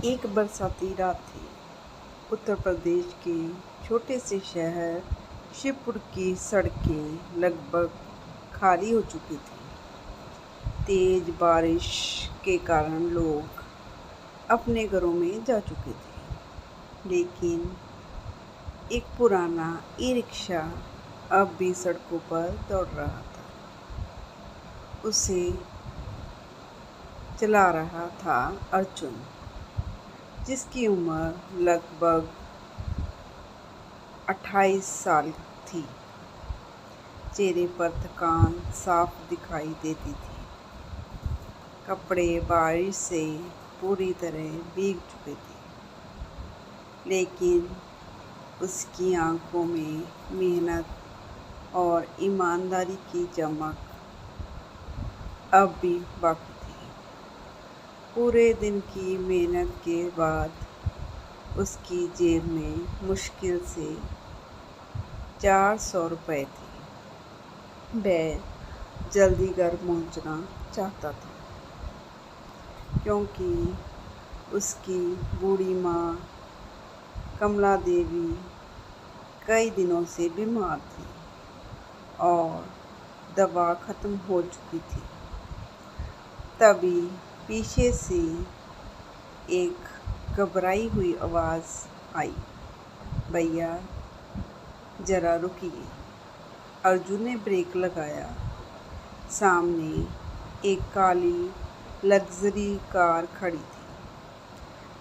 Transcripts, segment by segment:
एक बरसाती रात थी। उत्तर प्रदेश के छोटे से शहर शिवपुर की सड़कें लगभग खाली हो चुकी थीं। तेज बारिश के कारण लोग अपने घरों में जा चुके थे, लेकिन एक पुराना ई-रिक्शा अब भी सड़कों पर दौड़ रहा था। उसे चला रहा था अर्जुन, जिसकी उम्र लगभग 28 साल थी। चेहरे पर थकान साफ दिखाई देती थी। कपड़े बारिश से पूरी तरह भीग चुके थे, लेकिन उसकी आंखों में मेहनत और ईमानदारी की चमक अब भी बाकी थी। पूरे दिन की मेहनत के बाद उसकी जेब में मुश्किल से 400 रुपये थे। वह जल्दी घर पहुंचना चाहता था, क्योंकि उसकी बूढ़ी माँ कमला देवी कई दिनों से बीमार थी और दवा ख़त्म हो चुकी थी। तभी पीछे से एक घबराई हुई आवाज़ आई, भैया ज़रा रुकिए। अर्जुन ने ब्रेक लगाया। सामने एक काली लग्जरी कार खड़ी थी,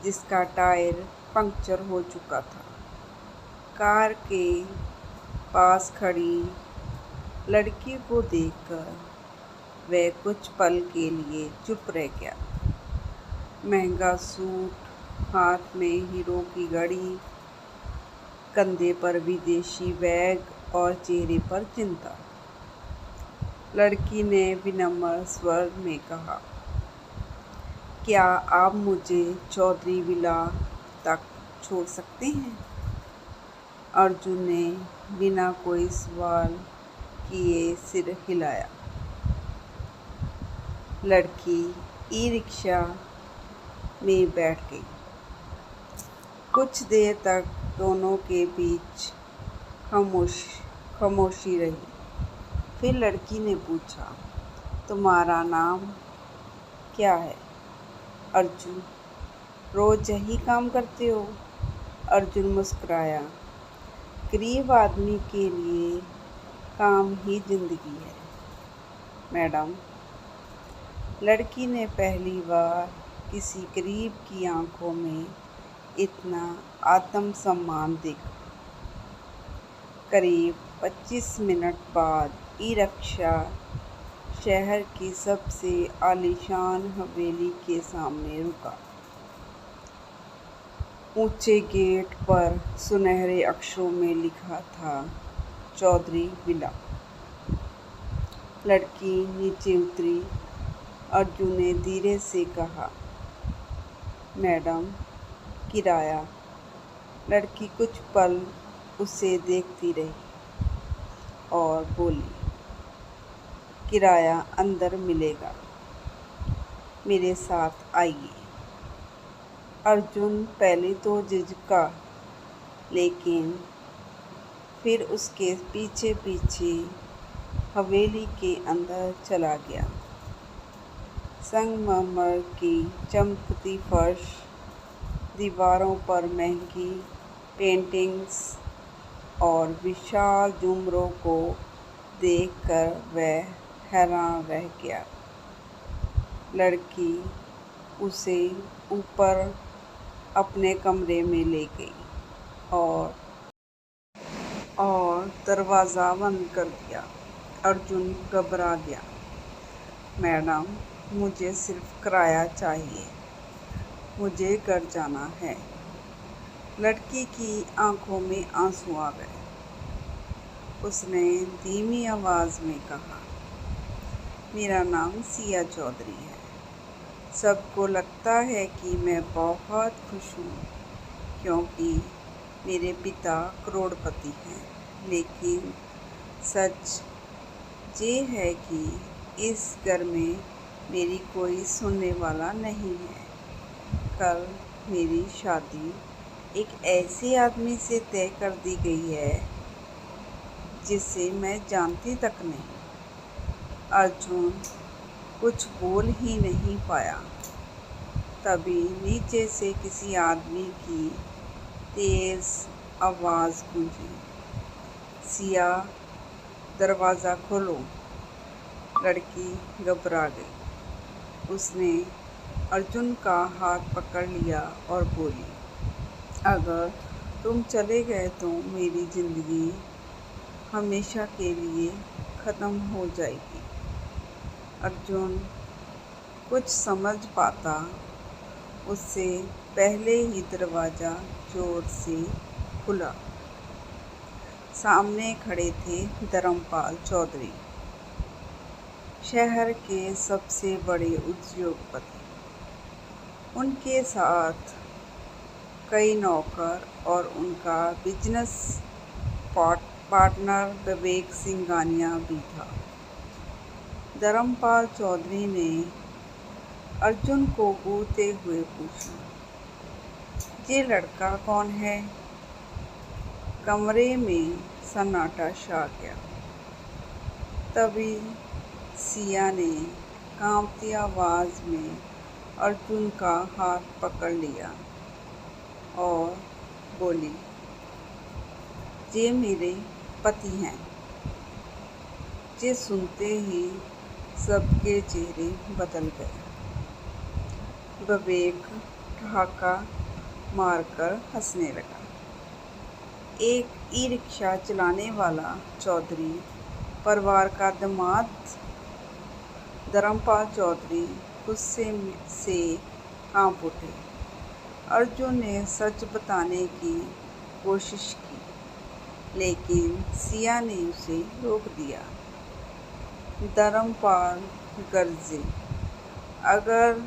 जिसका टायर पंक्चर हो चुका था। कार के पास खड़ी लड़की को देखकर वह कुछ पल के लिए चुप रह गया। महंगा सूट, हाथ में हीरो की घड़ी, कंधे पर विदेशी बैग और चेहरे पर चिंता। लड़की ने विनम्र स्वर में कहा, क्या आप मुझे चौधरी विला तक छोड़ सकते हैं? अर्जुन ने बिना कोई सवाल किए सिर हिलाया। लड़की ई-रिक्शा में बैठ गई। कुछ देर तक दोनों के बीच खामोशी रही। फिर लड़की ने पूछा, तुम्हारा नाम क्या है? अर्जुन, रोज यही काम करते हो? अर्जुन मुस्कुराया, गरीब आदमी के लिए काम ही जिंदगी है मैडम। लड़की ने पहली बार किसी गरीब की आंखों में इतना आत्मसम्मान देखा। करीब 25 मिनट बाद ई-रिक्शा शहर की सबसे आलीशान हवेली के सामने रुका। ऊंचे गेट पर सुनहरे अक्षरों में लिखा था, चौधरी विला। लड़की नीचे उतरी। अर्जुन ने धीरे से कहा, मैडम, किराया। लड़की कुछ पल उसे देखती रही और बोली, किराया अंदर मिलेगा, मेरे साथ आइए। अर्जुन पहले तो झिझका, लेकिन फिर उसके पीछे पीछे हवेली के अंदर चला गया। संगमरमर की चमकती फर्श, दीवारों पर महंगी पेंटिंग्स और विशाल झूमरों को देखकर वह हैरान रह गया। लड़की उसे ऊपर अपने कमरे में ले गई और दरवाज़ा बंद कर दिया। अर्जुन घबरा गया। मैडम, मुझे सिर्फ किराया चाहिए, मुझे घर जाना है। लड़की की आंखों में आंसू आ गए। उसने धीमी आवाज़ में कहा, मेरा नाम सिया चौधरी है। सबको लगता है कि मैं बहुत खुश हूँ, क्योंकि मेरे पिता करोड़पति हैं, लेकिन सच ये है कि इस घर में मेरी कोई सुनने वाला नहीं है। कल मेरी शादी एक ऐसे आदमी से तय कर दी गई है जिसे मैं जानती तक नहीं। अर्जुन कुछ बोल ही नहीं पाया। तभी नीचे से किसी आदमी की तेज आवाज़ गूंजी, सिया, दरवाज़ा खोलो। लड़की घबरा गई। उसने अर्जुन का हाथ पकड़ लिया और बोली, अगर तुम चले गए तो मेरी ज़िंदगी हमेशा के लिए ख़त्म हो जाएगी। अर्जुन कुछ समझ पाता उससे पहले ही दरवाज़ा ज़ोर से खुला। सामने खड़े थे धर्मपाल चौधरी, शहर के सबसे बड़े उद्योगपति। उनके साथ कई नौकर और उनका बिजनेस पार्टनर विवेक सिंघानिया भी था। धर्मपाल चौधरी ने अर्जुन को घूरते हुए पूछा, ये लड़का कौन है? कमरे में सन्नाटा छा गया। तभी सिया ने कांपती आवाज़ में अर्जुन का हाथ पकड़ लिया और बोली, ये मेरे पति हैं। ये सुनते ही सबके चेहरे बदल गए। विवेक ठहाका मारकर हंसने लगा। एक ई रिक्शा चलाने वाला चौधरी परिवार का दामाद धर्मपाल चौधरी गुस्से से कांप उठे। अर्जुन ने सच बताने की कोशिश की, लेकिन सिया ने उसे रोक दिया। धर्मपाल गरजे, अगर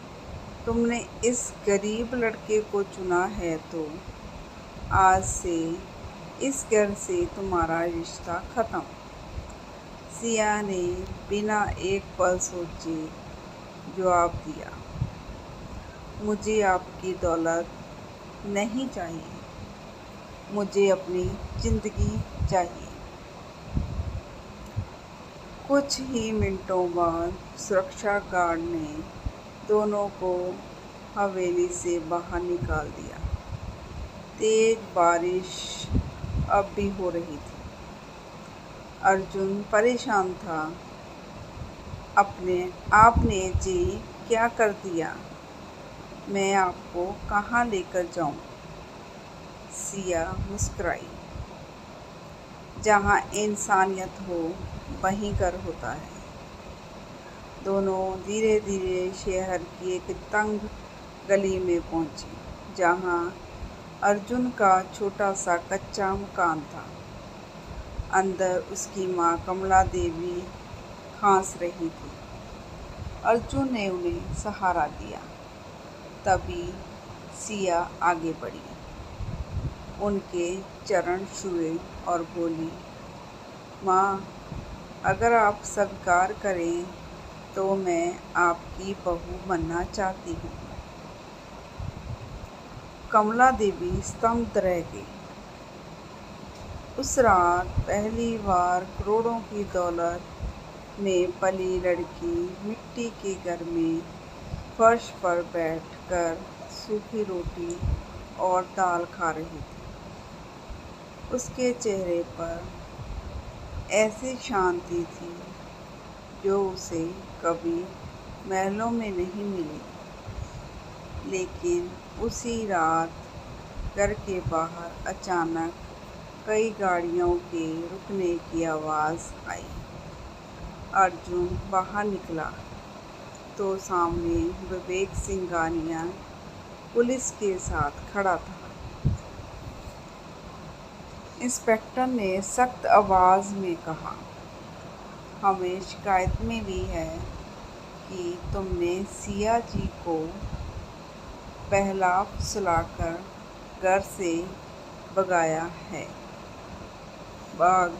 तुमने इस गरीब लड़के को चुना है तो आज से इस घर से तुम्हारा रिश्ता ख़त्म। सिया ने बिना एक पल सोचे जवाब दिया, मुझे आपकी दौलत नहीं चाहिए, मुझे अपनी ज़िंदगी चाहिए। कुछ ही मिनटों बाद सुरक्षा गार्ड ने दोनों को हवेली से बाहर निकाल दिया। तेज बारिश अब भी हो रही थी। अर्जुन परेशान था। आपने जी क्या कर दिया? मैं आपको कहाँ लेकर जाऊँ? सिया मुस्कुराई, जहाँ इंसानियत हो वहीं घर होता है। दोनों धीरे धीरे शहर की एक तंग गली में पहुँचे, जहाँ अर्जुन का छोटा सा कच्चा मकान था। अंदर उसकी माँ कमला देवी खांस रही थी। अर्जुन ने उन्हें सहारा दिया। तभी सिया आगे बढ़ी, उनके चरण छुए और बोली, माँ, अगर आप स्वीकार करें तो मैं आपकी बहू बनना चाहती हूँ। कमला देवी स्तब्ध रह गई। उस रात पहली बार करोड़ों की दौलत में पली लड़की मिट्टी के घर में फर्श पर बैठकर सूखी रोटी और दाल खा रही थी। उसके चेहरे पर ऐसी शांति थी जो उसे कभी महलों में नहीं मिली। लेकिन उसी रात घर के बाहर अचानक कई गाड़ियों के रुकने की आवाज़ आई। अर्जुन बाहर निकला तो सामने विवेक सिंघानिया पुलिस के साथ खड़ा था। इंस्पेक्टर ने सख्त आवाज़ में कहा, हमें शिकायत मिली है कि तुमने सिया जी को बहला फुसलाकर घर से भगाया है। बाग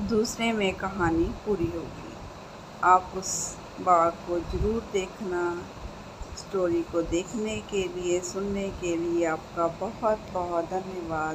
दूसरे में कहानी पूरी होगी। आप उस बाग को ज़रूर देखना। स्टोरी को देखने के लिए, सुनने के लिए आपका बहुत बहुत धन्यवाद।